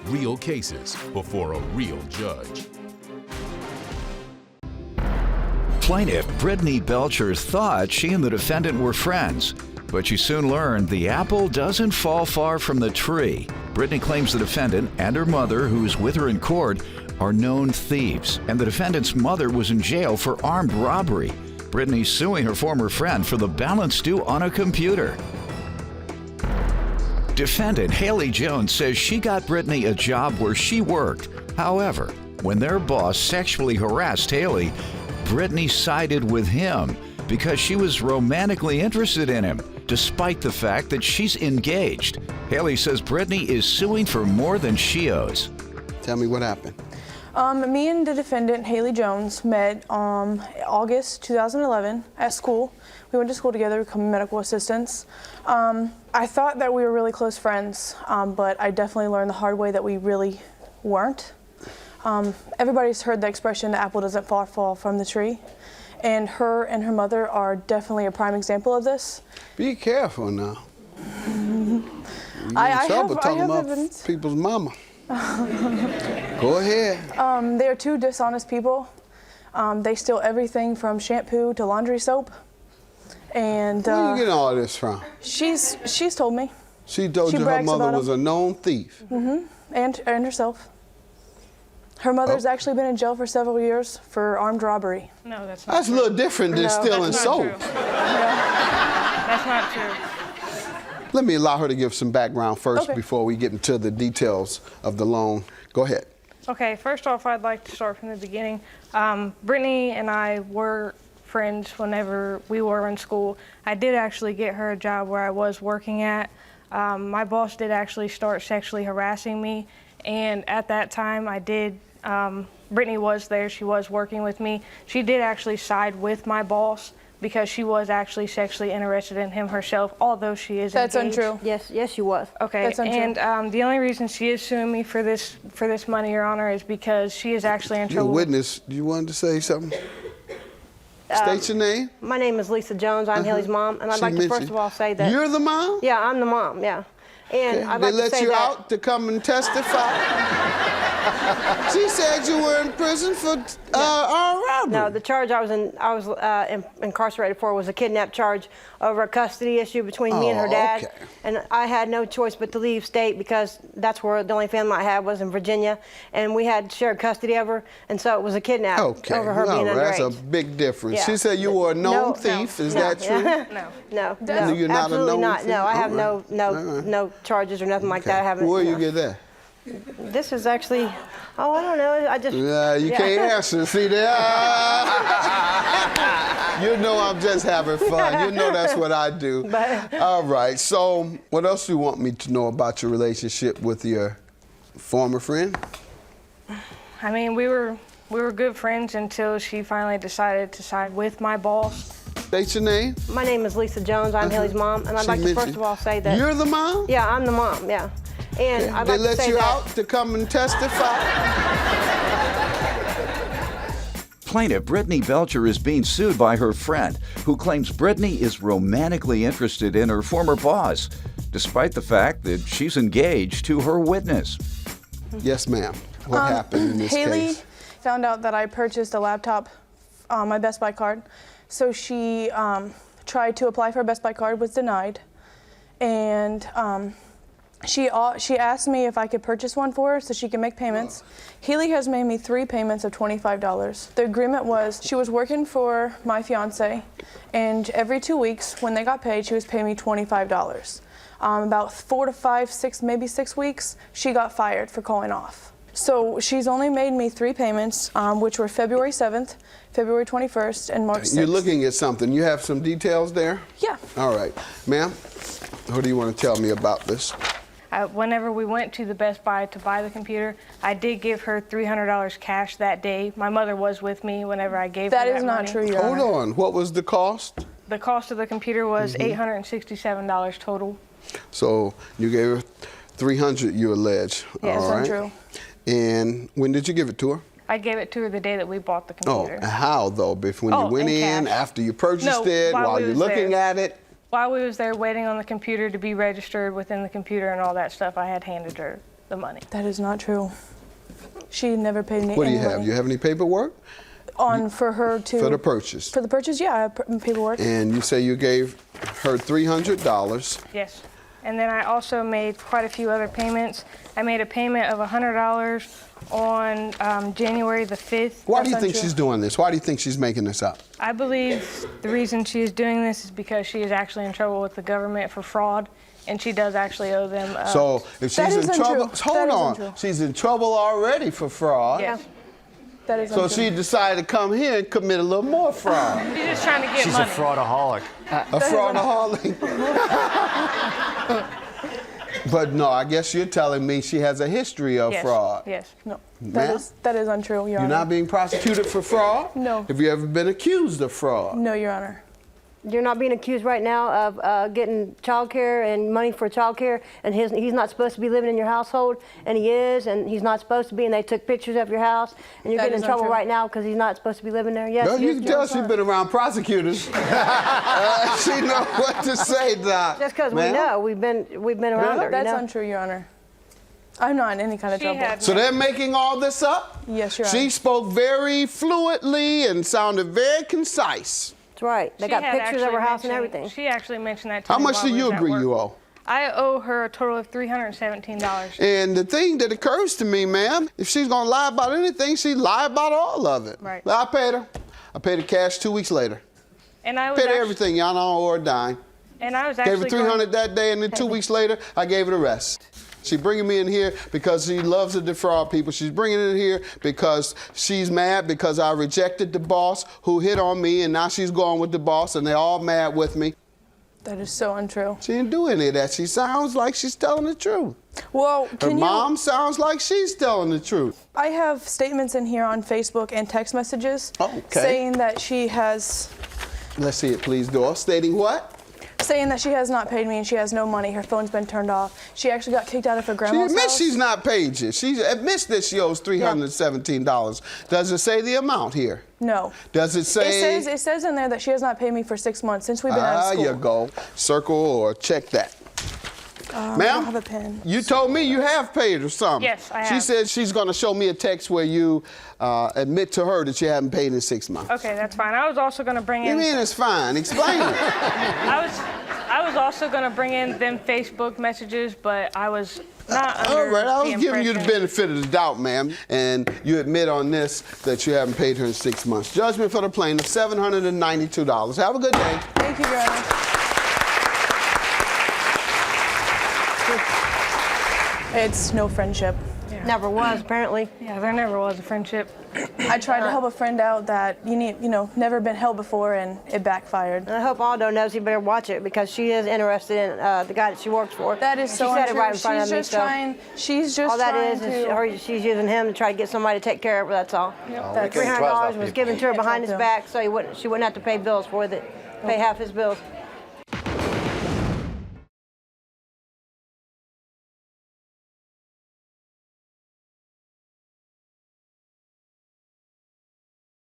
real cases before a real judge. Plaintiff Brittany Belcher thought she and the defendant were friends, but she soon learned the apple doesn't fall far from the tree. Brittany claims the defendant and her mother, who's with her in court, are known thieves, and the defendant's mother was in jail for armed robbery. Brittany's suing her former friend for the balance due on a computer. Defendant Haley Jones says she got Brittany a job where she worked. However, when their boss sexually harassed Haley, Brittany sided with him because she was romantically interested in him, despite the fact that she's engaged. Haley says Brittany is suing for more than she owes. Tell me what happened. Me and the defendant, Haley Jones, met August 2011 at school. We went to school together, become medical assistants. I thought that we were really close friends, but I definitely learned the hard way that we really weren't. Everybody's heard the expression, the apple doesn't fall from the tree. And her mother are definitely a prime example of this. Be careful now. You get I in trouble have talking about evidence. people's mama. Go ahead. They're two dishonest people. They steal everything from shampoo to laundry soap. And Where are you getting all this from? she's told me. She told you her brags mother about was a known thief. And herself. Her mother's actually been in jail for several years for armed robbery. No, that's not That's true. a little different than stealing That's not soap. true. That's not true. Let me allow her to give some background first Okay. before we get into the details of the loan. Go ahead. Okay, first off, I'd like to start from the beginning. Brittany and I were friends whenever we were in school. I did actually get her a job where I was working at. My boss did actually start sexually harassing me, and at that time I did, Brittany was there, she was working with me. She did actually side with my boss because she was actually sexually interested in him herself, although she is That's engaged. untrue. Yes, she was. Okay, That's untrue. and the only reason she is suing me for this money, Your Honor, is because she is actually in You're a trouble. witness. You wanted to say something? State your name. My name is Lisa Jones. I'm Haley's mom, and I'd She like to first mentioned- of all say that. You're the mom? Yeah, I'm the mom. Yeah, and I'd They like to let say you that. out to come and testify? She said you were in prison for armed robbery. No, the charge I was incarcerated for was a kidnap charge over a custody issue between me and her dad. Okay. And I had no choice but to leave state because that's where the only family I had was in Virginia, and we had shared custody of her, and so it was a kidnap Okay, over her being all right. That's a underage. big difference. Yeah. She said you were a known No, thief. Is no, that true? No. No, You're not a absolutely known not. thief? No, I have All right. no charges or nothing like that. I haven't. Where no. you get that? This is actually, oh, I don't know. I just. Yeah, you can't answer. See there? You know I'm just having fun. You know that's what I do. But- All right. So, what else do you want me to know about your relationship with your former friend? I mean, we were good friends until she finally decided to side with my boss. State your name. My name is Lisa Jones. I'm Haley's mom, and I'd She like to first mentioned- of all say that. You're the mom? Yeah, I'm the mom. Yeah, and I'd They like to let say you that. out to come and testify? Plaintiff Brittany Belcher is being sued by her friend, who claims Brittany is romantically interested in her former boss, despite the fact that she's engaged to her witness. Yes, ma'am. What happened in this Haley case? found out that I purchased a laptop on my Best Buy card. So she tried to apply for a Best Buy card, was denied. And she asked me if I could purchase one for her so she can make payments. Haley has made me 3 payments of $25. The agreement was she was working for my fiance, and every 2 weeks when they got paid, she was paying me $25. About 4 to 5, 6, maybe 6 weeks, she got fired for calling off. So she's only made me 3 payments, which were February 7th, February 21st, and March 6th. You're looking at something. You have some details there? Yeah. All right. Ma'am, what do you want to tell me about this? Whenever we went to the Best Buy to buy the computer, I did give her $300 cash that day. My mother was with me whenever I gave her that That is not money. true, Your Hold Honor. on. What was the cost? The cost of the computer was $867 total. So you gave her $300, you allege. Yes, All right. untrue. And when did you give it to her? I gave it to her the day that we bought the Oh, computer. how though? When you Oh, went in in, cash. after you purchased No, it, while while we you're was looking there. at it? While we was there waiting on the computer to be registered within the computer and all that stuff, I had handed her the money. That is not true. She never paid me What do any you have? money. You have any paperwork? For her to... For the purchase? For the purchase, yeah, I have paperwork. And you say you gave her $300. Yes. And then I also made quite a few other payments. I made a payment of $100 on January the 5th. Why do you think she's doing this? Why do you think she's making this up? I believe the reason she is doing this is because she is actually in trouble with the government for fraud, and she does actually owe them. So if she's in trouble, hold on, untrue. she's in trouble already for fraud. Yes. That is So untrue. she decided to come here and commit a little more fraud. She's just trying to get She's money. a fraudaholic. A fraudaholic. But no, I guess you're telling me she has a history of Yes. fraud. Yes. No, Ma'am? that is untrue, Your You're Honor. not being prosecuted for fraud? No. Have you ever been accused of fraud? No, Your Honor. You're not being accused right now of getting child care and money for child care, and he's not supposed to be living in your household, and he is, and he's not supposed to be, and they took pictures of your house, and you're That getting in is trouble untrue. right now because he's not supposed to be living there. Yes, Well, he you is. can tell she's been around prosecutors. She knows what to say, Doc. Just because we Ma'am? know, we've been around her. That's you know? untrue, Your Honor. I'm not in any kind of She trouble. had So they're making all this up? Yes, Your She Honor. spoke very fluently and sounded very concise. That's right. They She got had pictures of her actually house and mentioned- everything. She actually mentioned that to How me much while do we you was at agree work. you owe? I owe her a total of $317. And the thing that occurs to me, ma'am, if she's gonna lie about anything, she'd lie about all of it. Right. But I paid her. I paid her cash 2 weeks later. And I was Paid her actu- everything, y'all don't owe her a dime. And I was Gave her actually 300 that day, and then 2 weeks later, I gave her the rest. She's bringing me in here because she loves to defraud people. She's bringing it in here because she's mad because I rejected the boss who hit on me, and now she's going with the boss, and they're all mad with me. That is so untrue. She didn't do any of that. She sounds like she's telling the truth. Well, Her can you... mom sounds like she's telling the truth. I have statements in here on Facebook and text messages Okay. saying that she has... Let's see it, please, Dora. Stating what? Saying that she has not paid me and she has no money. Her phone's been turned off. She actually got kicked out of her She grandma's admits house. she's not paid you. She admits that she owes $317. Does it say the amount here? No. Does it say? It says in there that she has not paid me for 6 months since we've been out of Ah, school. you go. Circle or check that. I Ma'am, don't have a pen. you told me you have paid her something. Yes, I She have. said she's going to show me a text where you admit to her that you haven't paid in 6 months. Okay, that's fine. I was also going to bring What do in. you mean it's fine? Explain it. I was also going to bring in them Facebook messages, but I was not All under right, I the was giving you the impression- benefit of the doubt, ma'am, and you admit on this that you haven't paid her in 6 months. Judgment for the plaintiff, $792. Have a good day. Thank you, Your Honor. It's no friendship. Never was, apparently. Yeah, there never was a friendship. I tried to help a friend out that never been helped before, and it backfired. And I hope Aldo knows he better watch it because she is interested in the guy that she works for. That is She so said untrue. it right in front of me. She's just All that trying is to... she's using him to try to get somebody to take care of her. That's all. That's- $300 was people. given to her behind his Yeah. back so she wouldn't have to pay bills for it. Pay half his bills.